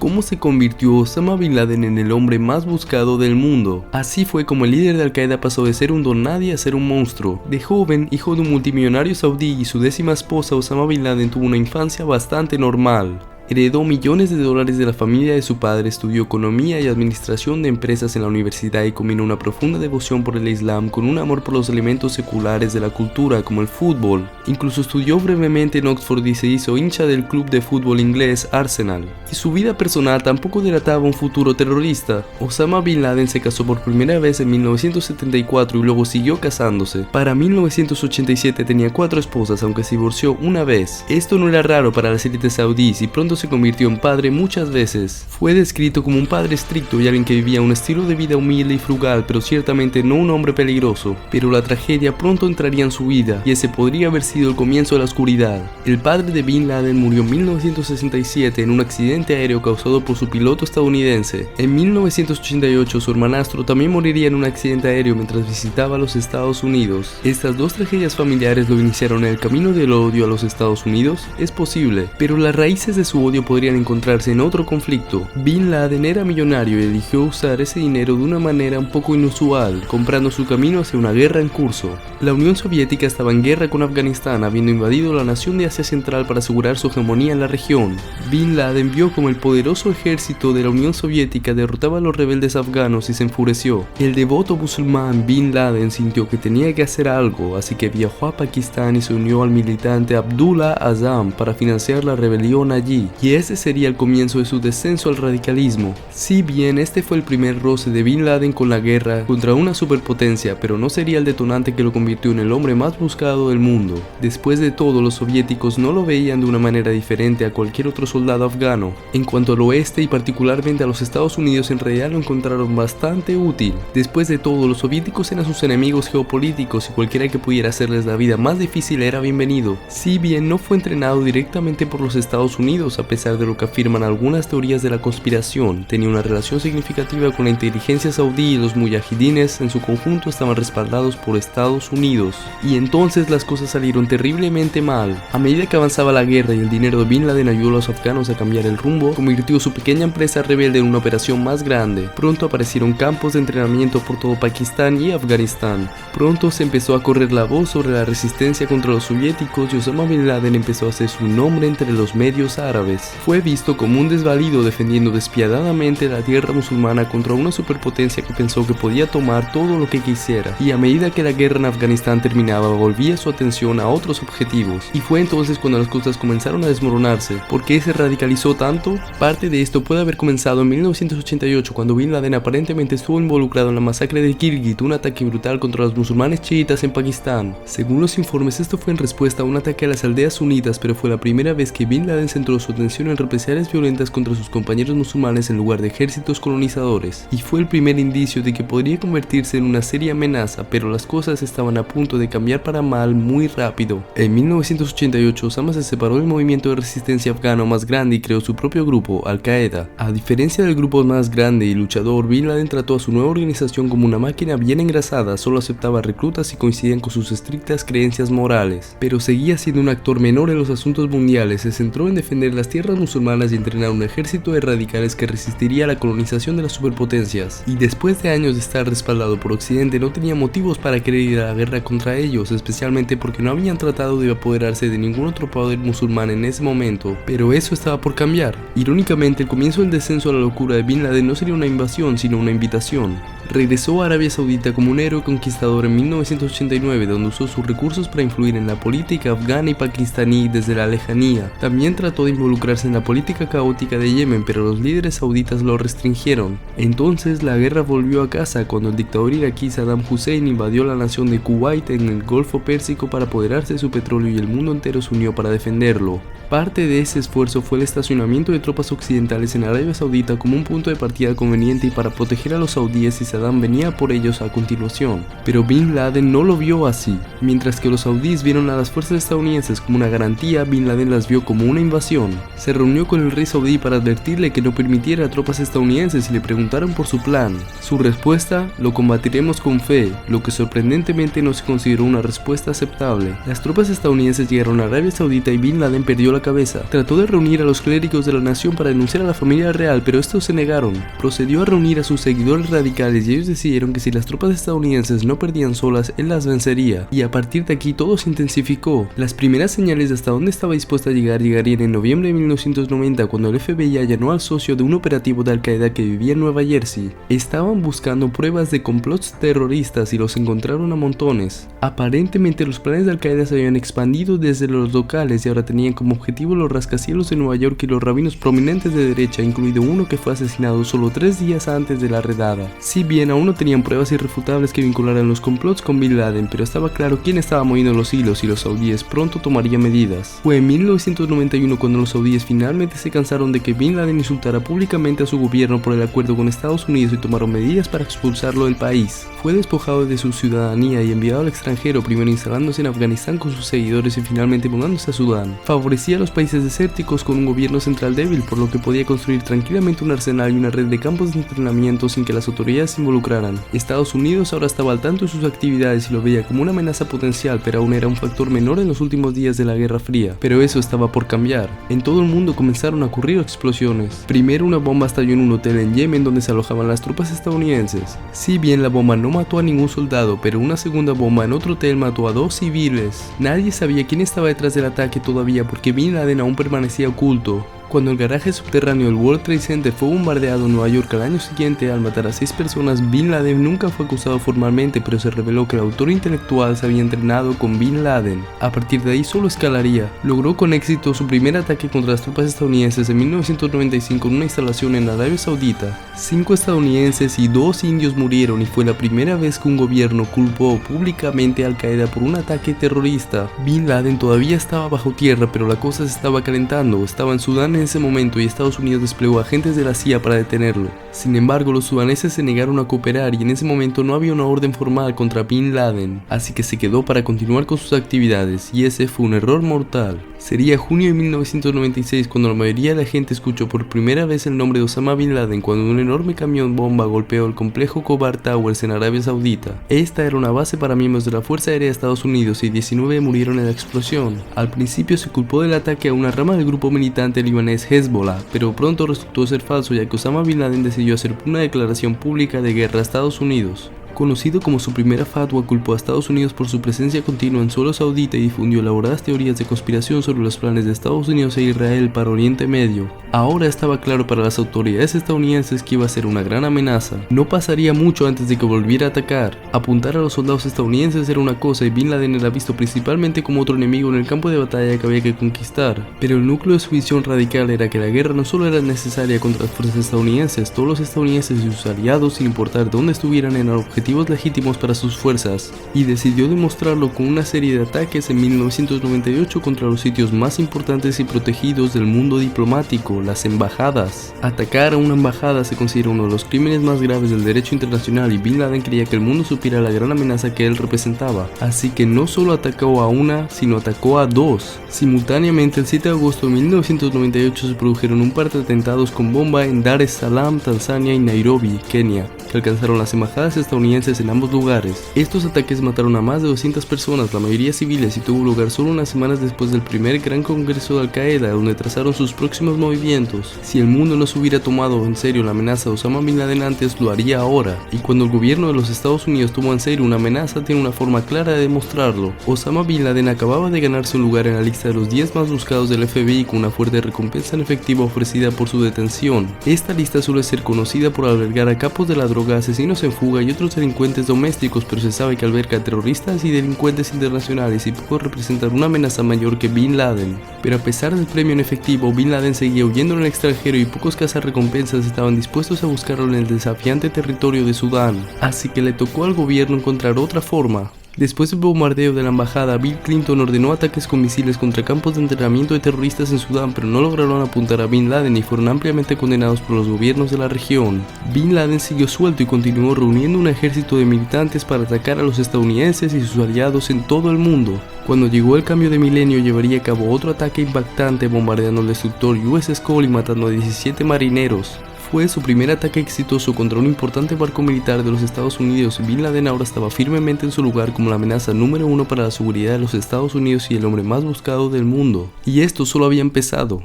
cómo se convirtió Osama Bin Laden en el hombre más buscado del mundo. Así fue como el líder de Al-Qaeda pasó de ser un don nadie a ser un monstruo. De joven, hijo de un multimillonario saudí y su 10ª esposa, Osama Bin Laden tuvo una infancia bastante normal. Heredó millones de dólares de la familia de su padre, estudió economía y administración de empresas en la universidad y combinó una profunda devoción por el Islam con un amor por los elementos seculares de la cultura como el fútbol. Incluso estudió brevemente en Oxford y se hizo hincha del club de fútbol inglés Arsenal. Y su vida personal tampoco delataba un futuro terrorista. Osama Bin Laden se casó por primera vez en 1974 y luego siguió casándose. Para 1987 tenía 4 esposas, aunque se divorció una vez. Esto no era raro para las élites saudíes y pronto se convirtió en padre muchas veces. Fue descrito como un padre estricto y alguien que vivía un estilo de vida humilde y frugal, pero ciertamente no un hombre peligroso. Pero la tragedia pronto entraría en su vida, y ese podría haber sido el comienzo de la oscuridad. El padre de Bin Laden murió en 1967 en un accidente aéreo causado por su piloto estadounidense. En 1988 su hermanastro también moriría en un accidente aéreo mientras visitaba los Estados Unidos. Estas dos tragedias familiares lo iniciaron en el camino del odio a los Estados Unidos. Es posible, pero las raíces de su odio podrían encontrarse en otro conflicto. Bin Laden era millonario y eligió usar ese dinero de una manera un poco inusual, comprando su camino hacia una guerra en curso. La Unión Soviética estaba en guerra con Afganistán, habiendo invadido la nación de Asia Central para asegurar su hegemonía en la región. Bin Laden vio como el poderoso ejército de la Unión Soviética derrotaba a los rebeldes afganos y se enfureció. El devoto musulmán Bin Laden sintió que tenía que hacer algo, así que viajó a Pakistán y se unió al militante Abdullah Azam para financiar la rebelión allí. Y ese sería el comienzo de su descenso al radicalismo. Si bien este fue el primer roce de Bin Laden con la guerra contra una superpotencia, pero no sería el detonante que lo convirtió en el hombre más buscado del mundo. Después de todo, los soviéticos no lo veían de una manera diferente a cualquier otro soldado afgano. En cuanto al oeste y particularmente a los Estados Unidos, en realidad lo encontraron bastante útil. Después de todo, los soviéticos eran sus enemigos geopolíticos y cualquiera que pudiera hacerles la vida más difícil era bienvenido. Si bien no fue entrenado directamente por los Estados Unidos, a pesar de lo que afirman algunas teorías de la conspiración, tenía una relación significativa con la inteligencia saudí y los mujahidines en su conjunto estaban respaldados por Estados Unidos. Y entonces las cosas salieron terriblemente mal. A medida que avanzaba la guerra y el dinero de Bin Laden ayudó a los afganos a cambiar el rumbo, convirtió su pequeña empresa rebelde en una operación más grande. Pronto aparecieron campos de entrenamiento por todo Pakistán y Afganistán. Pronto se empezó a correr la voz sobre la resistencia contra los soviéticos y Osama Bin Laden empezó a hacer su nombre entre los medios árabes. Fue visto como un desvalido defendiendo despiadadamente la tierra musulmana contra una superpotencia que pensó que podía tomar todo lo que quisiera, y a medida que la guerra en Afganistán terminaba volvía su atención a otros objetivos, y fue entonces cuando las cosas comenzaron a desmoronarse. ¿Por qué se radicalizó tanto? Parte de esto puede haber comenzado en 1988 cuando Bin Laden aparentemente estuvo involucrado en la masacre de Gilgit, un ataque brutal contra los musulmanes chiitas en Pakistán. Según los informes, esto fue en respuesta a un ataque a las aldeas sunitas, pero fue la primera vez que Bin Laden centró su atención en represalias violentas contra sus compañeros musulmanes en lugar de ejércitos colonizadores, y fue el primer indicio de que podría convertirse en una seria amenaza, pero las cosas estaban a punto de cambiar para mal muy rápido. En 1988, Osama se separó del movimiento de resistencia afgano más grande y creó su propio grupo, Al-Qaeda. A diferencia del grupo más grande y luchador, Bin Laden trató a su nueva organización como una máquina bien engrasada, solo aceptaba reclutas y coincidían con sus estrictas creencias morales, pero seguía siendo un actor menor en los asuntos mundiales. Se centró en defender las tierras musulmanas y entrenar un ejército de radicales que resistiría a la colonización de las superpotencias. Y después de años de estar respaldado por Occidente, no tenía motivos para querer ir a la guerra contra ellos, especialmente porque no habían tratado de apoderarse de ningún otro poder musulmán en ese momento. Pero eso estaba por cambiar. Irónicamente, el comienzo del descenso a la locura de Bin Laden no sería una invasión, sino una invitación. Regresó a Arabia Saudita como un héroe conquistador en 1989, donde usó sus recursos para influir en la política afgana y pakistaní desde la lejanía. También trató de involucrarse en la política caótica de Yemen, pero los líderes sauditas lo restringieron. Entonces la guerra volvió a casa cuando el dictador iraquí Saddam Hussein invadió la nación de Kuwait en el Golfo Pérsico para apoderarse de su petróleo, y el mundo entero se unió para defenderlo. Parte de ese esfuerzo fue el estacionamiento de tropas occidentales en Arabia Saudita como un punto de partida conveniente y para proteger a los saudíes si se Saddam venía por ellos a continuación. Pero Bin Laden no lo vio así. Mientras que los saudíes vieron a las fuerzas estadounidenses como una garantía, Bin Laden las vio como una invasión. Se reunió con el rey saudí para advertirle que no permitiera a tropas estadounidenses y le preguntaron por su plan. Su respuesta: lo combatiremos con fe, lo que sorprendentemente no se consideró una respuesta aceptable. Las tropas estadounidenses llegaron a Arabia Saudita y Bin Laden perdió la cabeza. Trató de reunir a los clérigos de la nación para denunciar a la familia real, pero estos se negaron. Procedió a reunir a sus seguidores radicales y ellos decidieron que si las tropas estadounidenses no perdían solas, él las vencería. Y a partir de aquí todo se intensificó. Las primeras señales de hasta dónde estaba dispuesta a llegarían en noviembre de 1990, cuando el FBI allanó al socio de un operativo de Al-Qaeda que vivía en Nueva Jersey. Estaban buscando pruebas de complots terroristas y los encontraron a montones. Aparentemente los planes de Al-Qaeda se habían expandido desde los locales y ahora tenían como objetivo los rascacielos de Nueva York y los rabinos prominentes de derecha, incluido uno que fue asesinado solo 3 días antes de la redada. Si bien aún no tenían pruebas irrefutables que vincularan los complots con Bin Laden, pero estaba claro quién estaba moviendo los hilos y los saudíes pronto tomarían medidas. Fue en 1991 cuando los saudíes finalmente se cansaron de que Bin Laden insultara públicamente a su gobierno por el acuerdo con Estados Unidos y tomaron medidas para expulsarlo del país. Fue despojado de su ciudadanía y enviado al extranjero, primero instalándose en Afganistán con sus seguidores y finalmente mudándose a Sudán. Favorecía a los países desérticos con un gobierno central débil, por lo que podía construir tranquilamente un arsenal y una red de campos de entrenamiento sin que las autoridades se involucraran. Estados Unidos ahora estaba al tanto de sus actividades y lo veía como una amenaza potencial, pero aún era un factor menor en los últimos días de la Guerra Fría. Pero eso estaba por cambiar. En todo el mundo comenzaron a ocurrir explosiones. Primero una bomba estalló en un hotel en Yemen donde se alojaban las tropas estadounidenses. Si bien la bomba no mató a ningún soldado, pero una segunda bomba en otro hotel mató a 2 civiles. Nadie sabía quién estaba detrás del ataque todavía porque Bin Laden aún permanecía oculto. Cuando el garaje subterráneo del World Trade Center fue bombardeado en Nueva York al año siguiente al matar a 6 personas, Bin Laden nunca fue acusado formalmente, pero se reveló que el autor intelectual se había entrenado con Bin Laden. A partir de ahí solo escalaría. Logró con éxito su primer ataque contra las tropas estadounidenses en 1995 en una instalación en Arabia Saudita. 5 estadounidenses y 2 indios murieron y fue la primera vez que un gobierno culpó públicamente a Al-Qaeda por un ataque terrorista. Bin Laden todavía estaba bajo tierra, pero la cosa se estaba calentando. Estaba en Sudán en ese momento y Estados Unidos desplegó agentes de la CIA para detenerlo. Sin embargo, los sudaneses se negaron a cooperar y en ese momento no había una orden formal contra Bin Laden, así que se quedó para continuar con sus actividades y ese fue un error mortal. Sería junio de 1996 cuando la mayoría de la gente escuchó por primera vez el nombre de Osama Bin Laden cuando un enorme camión bomba golpeó el complejo Khobar Towers en Arabia Saudita. Esta era una base para miembros de la Fuerza Aérea de Estados Unidos y 19 murieron en la explosión. Al principio se culpó del ataque a una rama del grupo militante libanés Hezbollah, pero pronto resultó ser falso ya que Osama Bin Laden decidió hacer una declaración pública de guerra a Estados Unidos. Conocido como su primera fatwa, culpó a Estados Unidos por su presencia continua en suelo saudita y difundió elaboradas teorías de conspiración sobre los planes de Estados Unidos e Israel para Oriente Medio. Ahora estaba claro para las autoridades estadounidenses que iba a ser una gran amenaza. No pasaría mucho antes de que volviera a atacar. Apuntar a los soldados estadounidenses era una cosa y Bin Laden era visto principalmente como otro enemigo en el campo de batalla que había que conquistar. Pero el núcleo de su visión radical era que la guerra no solo era necesaria contra las fuerzas estadounidenses, todos los estadounidenses y sus aliados, sin importar dónde estuvieran, eran objetivos legítimos para sus fuerzas, y decidió demostrarlo con una serie de ataques en 1998 contra los sitios más importantes y protegidos del mundo diplomático, las embajadas. Atacar a una embajada se considera uno de los crímenes más graves del derecho internacional y Bin Laden quería que el mundo supiera la gran amenaza que él representaba, así que no solo atacó a una, sino atacó a 2. Simultáneamente, el 7 de agosto de 1998 se produjeron un par de atentados con bomba en Dar es Salaam, Tanzania y Nairobi, Kenia, que alcanzaron las embajadas estadounidenses en ambos lugares. Estos ataques mataron a más de 200 personas, la mayoría civiles, y tuvo lugar solo unas semanas después del primer gran congreso de Al-Qaeda, donde trazaron sus próximos movimientos. Si el mundo no se hubiera tomado en serio la amenaza de Osama Bin Laden antes, lo haría ahora. Y cuando el gobierno de los Estados Unidos tomó en serio una amenaza, tiene una forma clara de demostrarlo. Osama Bin Laden acababa de ganarse un lugar en la lista de los 10 más buscados del FBI con una fuerte recompensa en efectivo ofrecida por su detención. Esta lista suele ser conocida por albergar a capos de la droga, asesinos en fuga y otros delincuentes domésticos, pero se sabe que alberga terroristas y delincuentes internacionales y puede representar una amenaza mayor que Bin Laden. Pero a pesar del premio en efectivo, Bin Laden seguía huyendo en el extranjero y pocos cazarrecompensas estaban dispuestos a buscarlo en el desafiante territorio de Sudán, así que le tocó al gobierno encontrar otra forma. Después del bombardeo de la embajada, Bill Clinton ordenó ataques con misiles contra campos de entrenamiento de terroristas en Sudán, pero no lograron apuntar a Bin Laden y fueron ampliamente condenados por los gobiernos de la región. Bin Laden siguió suelto y continuó reuniendo un ejército de militantes para atacar a los estadounidenses y sus aliados en todo el mundo. Cuando llegó el cambio de milenio, llevaría a cabo otro ataque impactante bombardeando el destructor USS Cole y matando a 17 marineros. Fue su primer ataque exitoso contra un importante barco militar de los Estados Unidos y Bin Laden ahora estaba firmemente en su lugar como la amenaza número uno para la seguridad de los Estados Unidos y el hombre más buscado del mundo. Y esto solo había empezado.